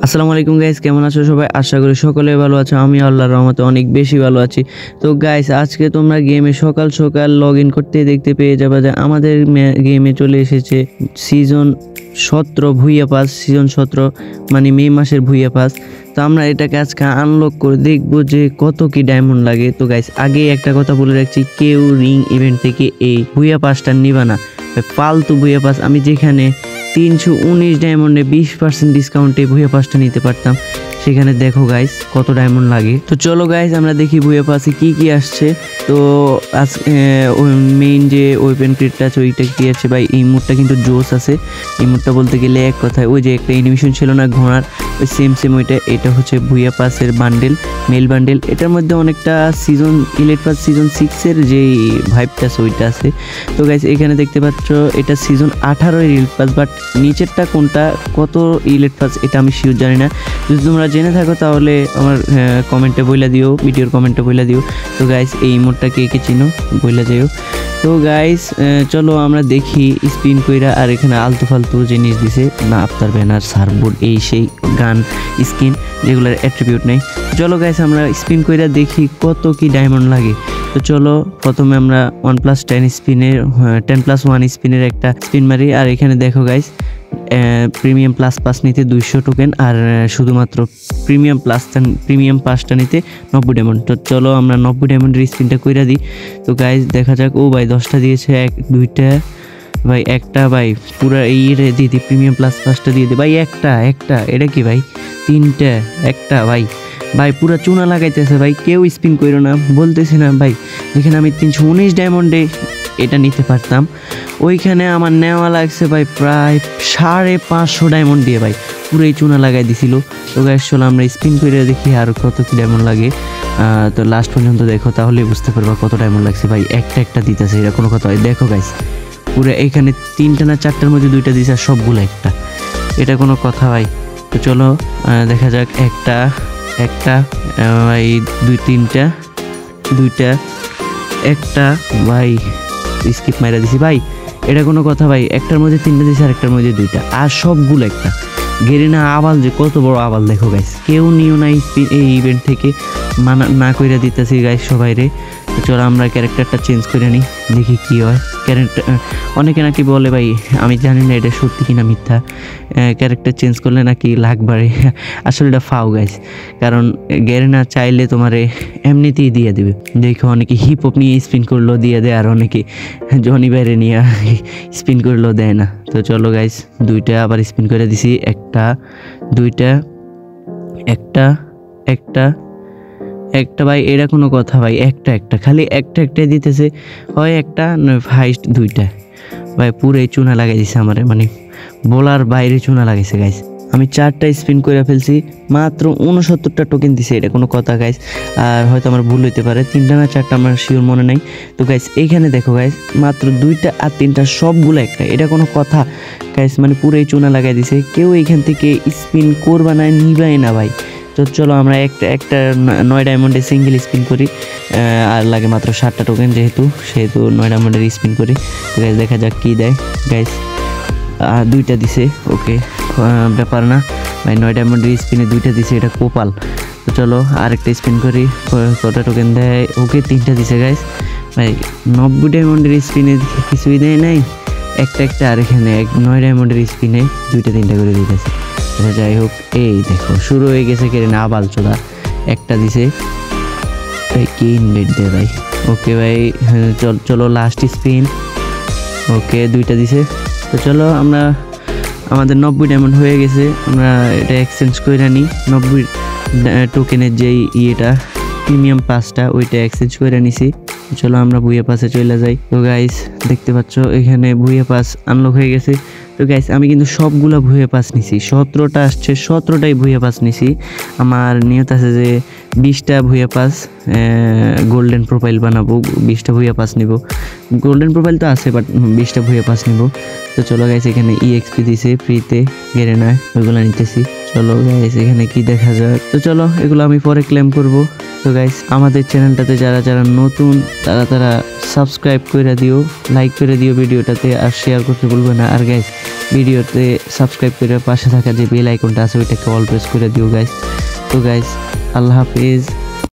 আসসালামু আলাইকুম গাইস, কেমন আছো সবাই? আশা করি সকলে ভালো আছো। আমি আল্লাহর রহমতে অনেক বেশি ভালো আছি। তো গাইস, আজকে তোমরা গেমে সকাল সকাল লগ ইন করতে দেখতে পেয়ে যাবে যে আমাদের গেমে চলে এসেছে সিজন 17 ভুইয়া পাস। সিজন 17 মানে মে মাসের ভুইয়া পাস। তো আমরা এটাকে আজকে আনলক করে দেখবো যে কত কি ডায়মন্ড লাগে। তো গাইস, আগে একটা কথা বলে রাখছি, কেউ রিং ইভেন্ট থেকে এই ভুইয়া পাসটা নিবা না। ফালতু ভুইয়া পাস, আমি যেখানে 319 ডায়মন্ডে 20% ডিসকাউন্টে ভুইয়া পাসটা নিতে পারতাম, সেখানে দেখো গাইস কত ডায়মন্ড লাগে। তো চলো গাইস, আমরা দেখি ভুইয়া পাসে কি কি আসছে। তো আজ মেইন যে ওয়েপেন ক্রিটটা আছে ওইটা কি আছে ভাই, এই মুডটা কিন্তু জোস আছে। এই মুডটা বলতে গেলে এক কথায় ওই যে একটা অ্যানিমেশন ছিল না ঘোড়ার, ওই সেম ওইটা। এটা হচ্ছে ভুইয়া পাসের বান্ডেল, মেল বান্ডেল। এটার মধ্যে অনেকটা সিজন ইলেট পাস সিজন 6-এর যে ভাইবটা আছে ওইটা আছে। তো গাইস, এখানে দেখতে পাচ্ছ এটা সিজন 18 এর ইলেট পাস, বাট নিচেরটা কোনটা কত ইলেট পাস এটা আমি শিওর জানি না। যদি তোমরা জেনে থাকো তাহলে আমার কমেন্টে বইলা দিও, ভিডিওর কমেন্টে বইলা দিও। তো গাইস, এই মোডটা কে কে চিনো বইলা যাইও। তো গাইস, চলো আমরা দেখি স্পিন কইরা। আর এখানে আলতু ফালতু জিনিস দিছে না, আফতার ব্যানার, সার্ফবোর্ড, এই সেই গান স্কিন যেগুলোর অ্যাট্রিবিউট নেই। চলো গাইস, আমরা স্পিন কইরা দেখি কত কি ডায়মন্ড লাগে। তো চলো, প্রথমে আমরা 1+10 স্পিনের 10+1 স্পিনের একটা স্পিন মারি। আর এখানে দেখো গাইস, প্রিমিয়াম প্লাস পাস নিতে 200 টোকেন, আর শুধুমাত্র প্রিমিয়াম পাসটা নিতে 90 ডায়মন্ড। তো চলো আমরা 90 ডায়মন্ডের স্পিনটা কইরা দিই। তো গাইস দেখা যাক। ও ভাই 10টা দিয়েছে, 2টা ভাই, একটা ভাই পুরো এই দিয়ে প্রিমিয়াম প্লাস পাসটা দিয়ে দিই ভাই। একটা এটা কি ভাই? 3টা, একটা ভাই পুরা চুনা লাগাইতেছে ভাই। কেউ স্পিন করো না বলতেছি না ভাই। যেখানে আমি 319 ডায়মন্ডে এটা নিতে পারতাম, ওইখানে আমার নেওয়া লাগছে ভাই প্রায় 550 ডায়মন্ড দিয়ে ভাই, পুরোই চুনা লাগাই দিছিল। তো গাইস, চলো আমরা স্পিন করে দেখি আর কত কি ডায়মন্ড লাগে। তো লাস্ট পর্যন্ত দেখো, তাহলে বুঝতে পারবা কত ডায়মন্ড লাগছে ভাই। একটা দিতেছে, এটা কোনো কথা হয়? দেখো গাইস, পুরো এখানে 3টা না 4টার মধ্যে 2টা দিয়েছে, আর সবগুলো একটা। এটা কোনো কথা ভাই? তো চলো দেখা যাক। একটা ভাই, 2-3টা, 2টা, একটা ভাই, স্কিপ মাইরা দিছি ভাই। এটা কোনো কথা ভাই? একটার মধ্যে 3টা দিয়েছে, আর একটার মধ্যে 2টা, আর সবগুলো একটা। গেরিনা আবাল, যে কত বড় আবাল দেখো গাইস। কেউ নিও না এই ইভেন্ট থেকে, মানা না কইরা দিতেছি গাইস সবাই রে। তো চলো আমরা ক্যারেক্টারটা চেঞ্জ করে নিই, দেখি কি হয়। ক্যারেক্টার অনেকে নাকি বলে ভাই, আমি জানি না এটা সত্যি কিনা মিথ্যা, ক্যারেক্টার চেঞ্জ করলে নাকি লাখ বাড়ে। আসলে এটা ফাও গাইস, কারণ গেরিনা চাইলে তোমারে এমনিতেই দিয়ে দিবে। দেখো অনেকে হিপ হপ নিয়ে স্পিন করলেও দিয়ে দেয়, আর অনেকে জনি বাইরে নিয়ে স্পিন করলেও দেয় না। তো চলো গাইস, 2টা আবার স্পিন করে দিছি। একটা, 2টা, একটা ভাই। এটা কোনো কথা ভাই? একটা খালি একটা দিতেছে, হয় একটা নয় হাইস্ট 2টা ভাই। পুরোই চুনা লাগাই দিছে আমারে, মানে বলার বাইরে চুনা লাগাইছে গাইস। আমি 4টা স্পিন করে ফেলছি, মাত্র 69টা টোকেন দিছে। এটা কোনো কথা গাইস? আর হয়তো আমার ভুল হইতে পারে, 3টা না 4টা আমার শিওর মনে নাই। তো গাইস, এইখানে দেখো গাইস, মাত্র 2টা আর 3টা সবগুলো একটা। এটা কোনো কথা গাইস? মানে পুরোই চুনা লাগাই দিছে। কেউ এইখান থেকে স্পিন করবা না, নিবাই না ভাই। তো চলো আমরা একটা 9 ডায়মন্ডে সিঙ্গেল স্পিন করি। আর লাগে মাত্র 7টা টোকেন, যেহেতু 9 ডায়মন্ডের স্পিন করি। তো গাইস দেখা যাক কি দেয়। গাইস 2টা দিছে, ওকে, ব্যাপার না ভাই। 9 ডায়মন্ডের স্পিনে 2টা দিছে, এটা কোপাল। তো চলো আরেকটা স্পিন করি, কত টোকেন দেয়? ওকে, 3টা দিছে গাইস ভাই। 90 ডায়মন্ডের স্পিনে কিছুই দেয় নাই, একটা। আর এখানে 9 ডায়মন্ডের স্পিনে 2টা 3টা করে দিতেছে। যাই হোক, এই দেখো শুরু হয়ে গেছে কেন আবাল চোদা। একটা দিছে ভাই, কি ইনভেট দে ভাই। ওকে ভাই, চলো লাস্ট স্পিন। ওকে, 2টা দিছে। তো চলো আমরা, আমাদের 90 ডায়মন্ড হয়ে গেছে। আমরা এটা এক্সচেঞ্জ করে নিই। 90 টোকেনের যেই ইয়েটা প্রিমিয়াম পাসটা, ওইটা এক্সচেঞ্জ করে নিছি। চলো আমরা ভুইয়া পাসে চলে যাই। তো গাইস দেখতে পাচ্ছ এখানে ভুইয়া পাস আনলক হয়ে গেছে। তো গাইস, আমি কিন্তু সবগুলা ভুইয়া পাস নিছি। 17টা আসছে, 17টাই ভুইয়া পাস নিছি। আমার নিয়ত আছে যে 20টা ভুইয়া পাস গোল্ডেন প্রোফাইল বানাবো, 20টা ভুইয়া পাস নিব। গোল্ডেন প্রোফাইল তো আছে, বাট 20টা ভুইয়া পাস নিব। তো চলো গাইস, এখানে EXP দিছে ফ্রিতে, গেরে না, ওইগুলো নিতেছি। চলো গাইস, এখানে কি দেখা যাক। তো চলো, এগুলো আমি পরে ক্লেম করব। তো গাইস আমাদের চ্যানেলটাতে যারা যারা নতুন তারা সাবস্ক্রাইব করে দিও, লাইক করে দিও ভিডিওটাতে, আর শেয়ার করতে ভুলবে না। আর গাইস ভিডিওতে সাবস্ক্রাইব করে পাশে থাকা যে বেল আইকনটা আছে ওইটাকে অল প্রেস করে দিও গাইস। তো গাইস আল্লাহ হাফিজ।